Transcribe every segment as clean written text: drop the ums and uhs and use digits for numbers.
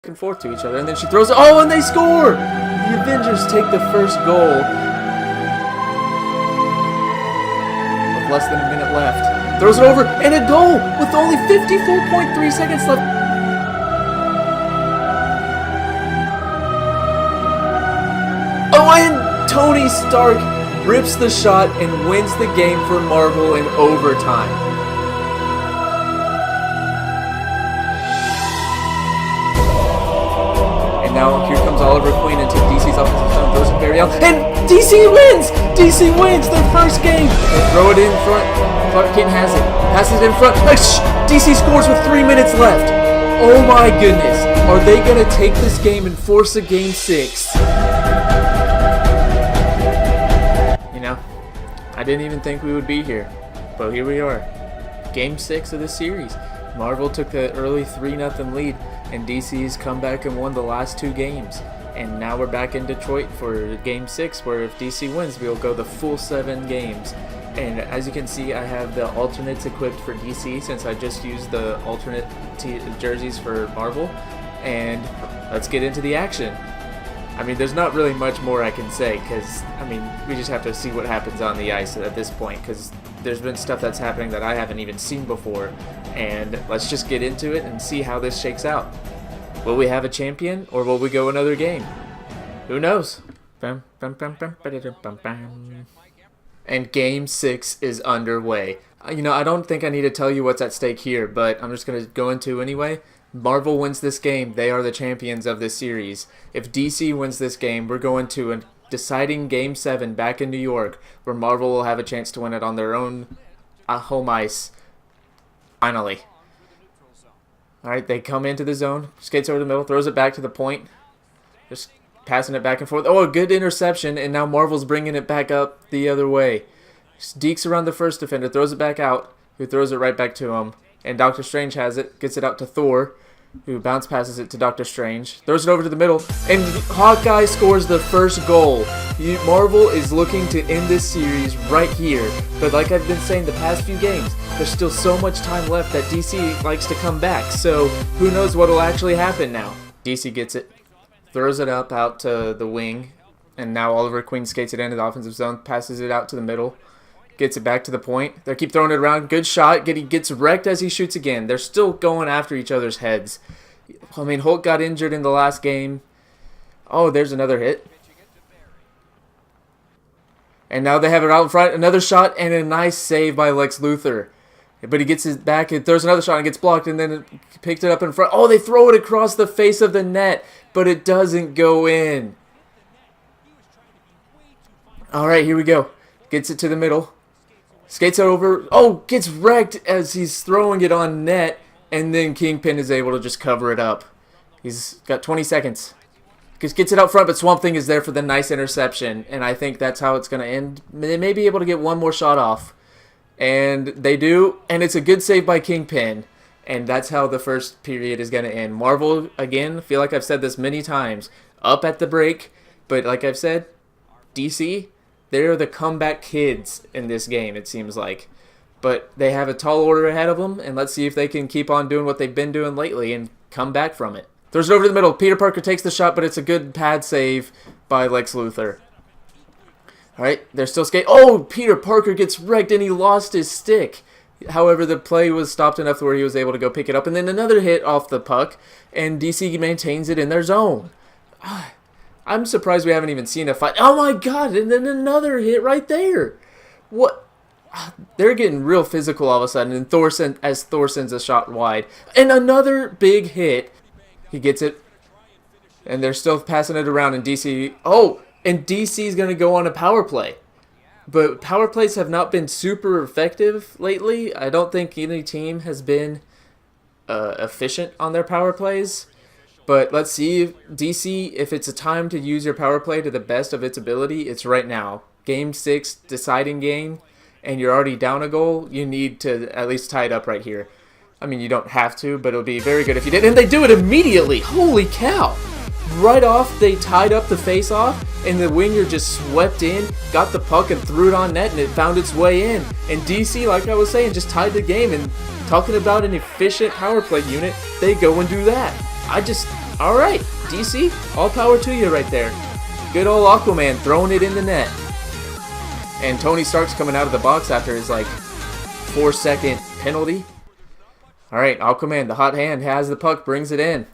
and forth to each other, and then she throws it. Oh, and they score! The Avengers take the first goal with less than a minute left. Throws it over, and a goal with only 54.3 seconds left. Oh, and Tony Stark rips the shot and wins the game for Marvel in overtime. And now here comes Oliver Queen into DC's offensive zone, throws it very out, and DC wins! DC wins their first game! They throw it in front. Clark Kent has it. Passes it in front. DC scores with 3 minutes left. Oh my goodness. Are they going to take this game and force a game 6? You know, I didn't even think we would be here. But here we are. Game 6 of the series. Marvel took the early 3-0 lead, and DC's come back and won the last 2 games. And now we're back in Detroit for Game 6, where if DC wins, we'll go the full 7 games. And as you can see, I have the alternates equipped for DC since I just used the alternate jerseys for Marvel. And let's get into the action. I mean, there's not really much more I can say because, I mean, we just have to see what happens on the ice at this point because there's been stuff that's happening that I haven't even seen before. And let's just get into it and see how this shakes out. Will we have a champion or will we go another game? Who knows? And Game 6 is underway. You know, I don't think I need to tell you what's at stake here, but I'm just going to go into anyway. Marvel wins this game. They are the champions of this series. If DC wins this game, we're going to a deciding Game 7 back in New York, where Marvel will have a chance to win it on their own home ice. Finally. Alright, they come into the zone, skates over the middle, throws it back to the point. Just passing it back and forth. Oh, a good interception, and now Marvel's bringing it back up the other way. Just dekes around the first defender, throws it back out, who throws it right back to him. And Doctor Strange has it, gets it out to Thor, who bounce passes it to Doctor Strange. Throws it over to the middle, and Hawkeye scores the first goal. Marvel is looking to end this series right here. But like I've been saying the past few games, there's still so much time left that DC likes to come back. So who knows what will actually happen now. DC gets it. Throws it up out to the wing, and now Oliver Queen skates it into the offensive zone, passes it out to the middle, gets it back to the point. They keep throwing it around. Good shot. He gets wrecked as he shoots again. They're still going after each other's heads. I mean, Hulk got injured in the last game. Oh, there's another hit. And now they have it out in front. Another shot and a nice save by Lex Luthor. But he gets it back and throws another shot and gets blocked, and then picked it up in front. Oh, they throw it across the face of the net, but it doesn't go in. All right, here we go. Gets it to the middle. Skates it over. Oh, gets wrecked as he's throwing it on net, and then Kingpin is able to just cover it up. He's got 20 seconds. Just gets it out front, but Swamp Thing is there for the nice interception, and I think that's how it's going to end. They may be able to get one more shot off. And they do, and it's a good save by Kingpin. And that's how the first period is going to end. Marvel, again, feel like I've said this many times, up at the break. But like I've said, DC, they're the comeback kids in this game, it seems like. But they have a tall order ahead of them, and let's see if they can keep on doing what they've been doing lately and come back from it. Throws it over to the middle. Peter Parker takes the shot, but it's a good pad save by Lex Luthor. Alright, they're still skating. Oh, Peter Parker gets wrecked and he lost his stick. However, the play was stopped enough where he was able to go pick it up. And then another hit off the puck, and DC maintains it in their zone. I'm surprised we haven't even seen a fight. Oh my god, and then another hit right there. What? They're getting real physical all of a sudden, and Thor sends a shot wide. And another big hit. He gets it, and they're still passing it around, and DC... Oh! And DC is going to go on a power play. But power plays have not been super effective lately. I don't think any team has been efficient on their power plays. But let's see if DC, if it's a time to use your power play to the best of its ability, it's right now. Game 6, deciding game, and you're already down a goal. You need to at least tie it up right here. I mean, you don't have to, but it'll be very good if you did. And they do it immediately. Holy cow. Right off, they tied up the face-off, and the winger just swept in, got the puck, and threw it on net, and it found its way in. And DC, like I was saying, just tied the game. And talking about an efficient power play unit, they go and do that. Alright, DC, all power to you right there. Good old Aquaman throwing it in the net. And Tony Stark's coming out of the box after his, like, 4-second penalty. Alright, Aquaman, the hot hand, has the puck, brings it in.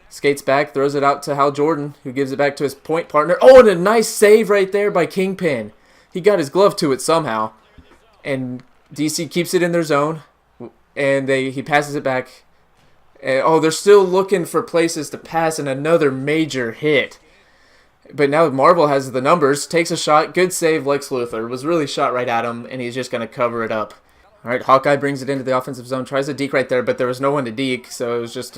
Skates back, throws it out to Hal Jordan, who gives it back to his point partner. Oh, and a nice save right there by Kingpin. He got his glove to it somehow. And DC keeps it in their zone. And he passes it back. And, they're still looking for places to pass, and another major hit. But now Marvel has the numbers, takes a shot, good save. Lex Luthor was really shot right at him, and he's just going to cover it up. Alright, Hawkeye brings it into the offensive zone, tries to deke right there, but there was no one to deke, so it was just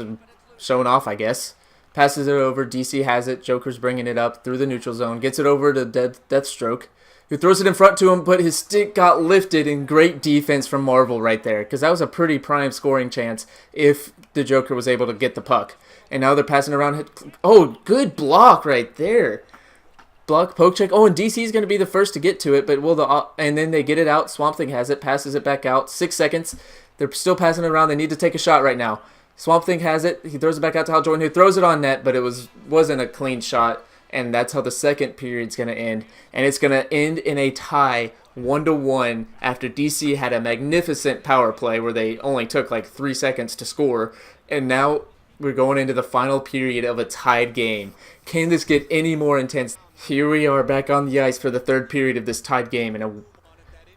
showing off, I guess. Passes it over, DC has it, Joker's bringing it up through the neutral zone, gets it over to Deathstroke, who throws it in front to him, but his stick got lifted, and great defense from Marvel right there, because that was a pretty prime scoring chance if the Joker was able to get the puck. And now they're passing around. Oh, good block right there. Block, poke check. Oh, and DC's going to be the first to get to it, but and then they get it out. Swamp Thing has it, passes it back out. 6 seconds. They're still passing it around. They need to take a shot right now. Swamp Thing has it. He throws it back out to Hal Jordan, who throws it on net, but it wasn't a clean shot. And that's how the second period's going to end. And it's going to end in a tie, 1-1, after DC had a magnificent power play where they only took like 3 seconds to score. And now we're going into the final period of a tied game. Can this get any more intense? Here we are back on the ice for the third period of this tied game, and a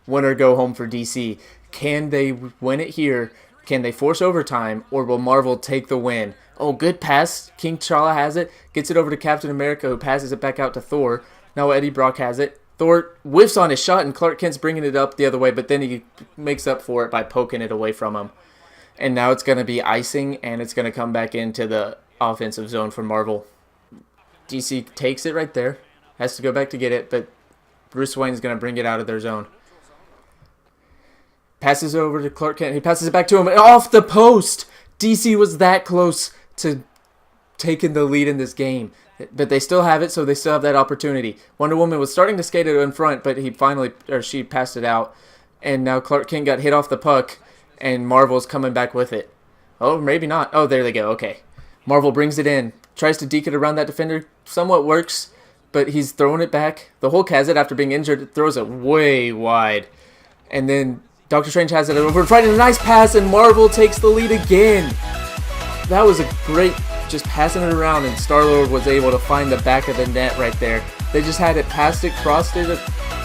winner go home for DC. Can they win it here? Can they force overtime, or will Marvel take the win? Oh, good pass. King T'Challa has it. Gets it over to Captain America, who passes it back out to Thor. Now Eddie Brock has it. Thor whiffs on his shot, and Clark Kent's bringing it up the other way, but then he makes up for it by poking it away from him. And now it's going to be icing, and it's going to come back into the offensive zone for Marvel. DC takes it right there. Has to go back to get it, but Bruce Wayne's going to bring it out of their zone. Passes it over to Clark Kent. He passes it back to him. Off the post! DC was that close to taking the lead in this game. But they still have it, so they still have that opportunity. Wonder Woman was starting to skate it in front, but she passed it out. And now Clark Kent got hit off the puck, and Marvel's coming back with it. Oh, maybe not. Oh, there they go. Okay. Marvel brings it in. Tries to deke it around that defender. Somewhat works, but he's throwing it back. The Hulk has it after being injured. Throws it way wide. And then Doctor Strange has it over. Trying a nice pass, and Marvel takes the lead again. That was a great, just passing it around, and Star-Lord was able to find the back of the net right there. They just had it past it, crossed it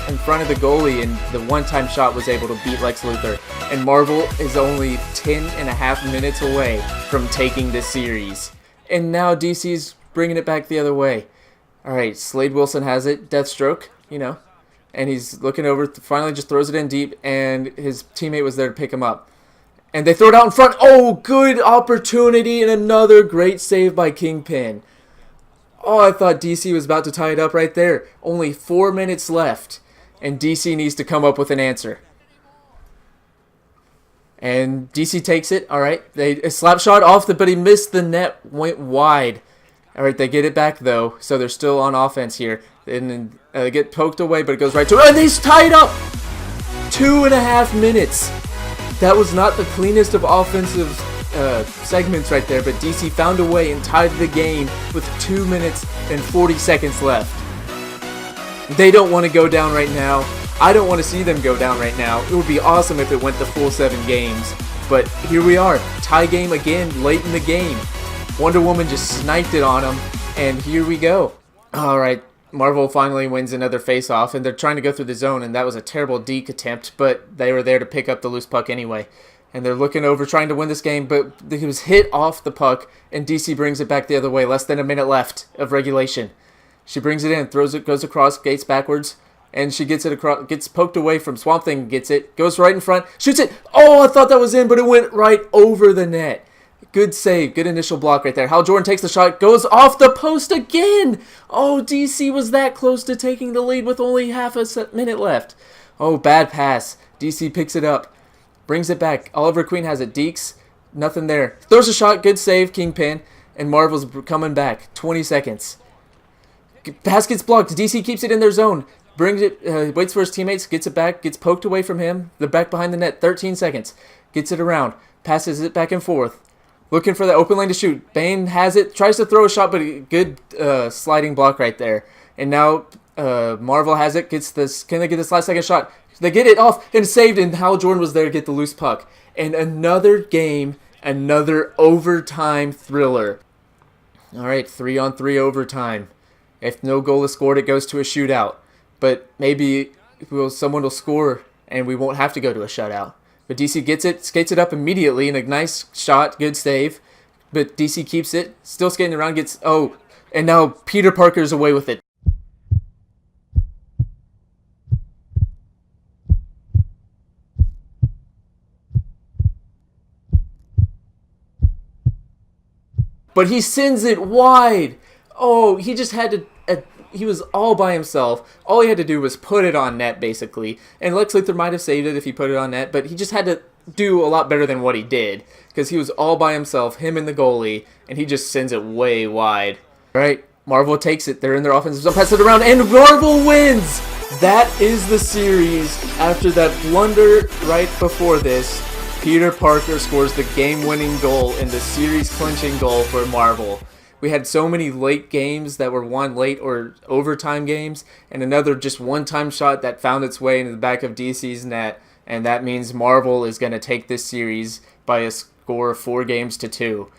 in front of the goalie, and the one-time shot was able to beat Lex Luthor. And Marvel is only 10.5 minutes away from taking this series. And now DC's bringing it back the other way. Alright, Slade Wilson has it. Deathstroke, and he's looking over, finally just throws it in deep, and his teammate was there to pick him up. And they throw it out in front. Oh, good opportunity, and another great save by Kingpin. Oh, I thought DC was about to tie it up right there. Only 4 minutes left, and DC needs to come up with an answer. And DC takes it. Alright, a slap shot off but he missed the net, went wide. Alright, they get it back though, so they're still on offense here. And they get poked away, but it goes right to and they tied up! 2.5 minutes. That was not the cleanest of offensive segments right there, but DC found a way and tied the game with 2 minutes and 40 seconds left. They don't want to go down right now. I don't want to see them go down right now. It would be awesome if it went the full 7 games. But here we are. Tie game again late in the game. Wonder Woman just sniped it on them. And here we go. Alright. Marvel finally wins another face-off. And they're trying to go through the zone. And that was a terrible deke attempt. But they were there to pick up the loose puck anyway. And they're looking over trying to win this game. But he was hit off the puck. And DC brings it back the other way. Less than a minute left of regulation. She brings it in. Throws it. Goes across. Gates backwards. And she gets it across, gets poked away from Swamp Thing, gets it, goes right in front, shoots it. Oh, I thought that was in, but it went right over the net. Good save, good initial block right there. Hal Jordan takes the shot, goes off the post again. Oh, DC was that close to taking the lead with only half a minute left. Oh, bad pass. DC picks it up, brings it back. Oliver Queen has it, dekes, nothing there. Throws a shot, good save, Kingpin, and Marvel's coming back. 20 seconds. Pass gets blocked. DC keeps it in their zone. Brings it, waits for his teammates, gets it back, gets poked away from him. The back behind the net, 13 seconds. Gets it around, passes it back and forth. Looking for the open lane to shoot. Bane has it. Tries to throw a shot, but good sliding block right there. And now Marvel has it. Gets this. Can they get this last second shot? They get it off and saved. And Hal Jordan was there to get the loose puck. And another game. Another overtime thriller. All right, 3-on-3 overtime. If no goal is scored, it goes to a shootout. But maybe someone will score and we won't have to go to a shutout. But DC gets it, skates it up immediately, and a nice shot, good save. But DC keeps it, still skating around, gets, and now Peter Parker's away with it. But he sends it wide. Oh, he just had to, he was all by himself. All he had to do was put it on net, basically. And Lex Luthor might have saved it if he put it on net, but he just had to do a lot better than what he did. Because he was all by himself, him and the goalie, and he just sends it way wide. All right, Marvel takes it. They're in their offensive zone, pass it around, and Marvel wins! That is the series. After that blunder right before this, Peter Parker scores the game-winning goal and the series-clinching goal for Marvel. We had so many late games that were won late or overtime games, and another just one-time shot that found its way into the back of DC's net, and that means Marvel is going to take this series by a score of 4-2.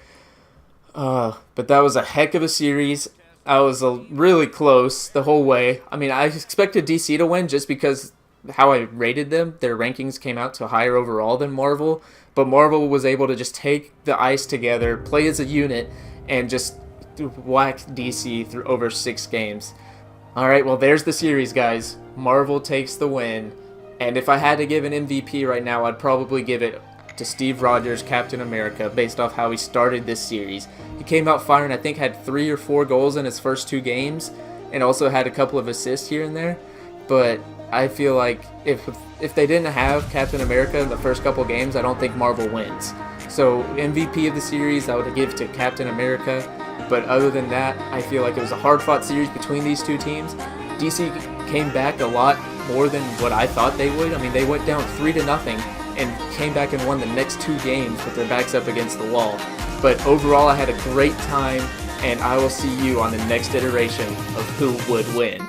But that was a heck of a series. I was really close the whole way. I mean, I expected DC to win just because how I rated them. Their rankings came out to higher overall than Marvel, but Marvel was able to just take the ice together, play as a unit, and just whack DC through over 6 games. Alright, well there's the series, guys. Marvel takes the win. And if I had to give an MVP right now, I'd probably give it to Steve Rogers, Captain America, based off how he started this series. He came out firing, I think had 3 or 4 goals in his first 2 games, and also had a couple of assists here and there. But I feel like if they didn't have Captain America in the first couple games, I don't think Marvel wins. So MVP of the series, I would give to Captain America. But other than that, I feel like it was a hard-fought series between these two teams. DC came back a lot more than what I thought they would. I mean, they went down 3-0 and came back and won the next 2 games with their backs up against the wall. But overall, I had a great time, and I will see you on the next iteration of Who Would Win.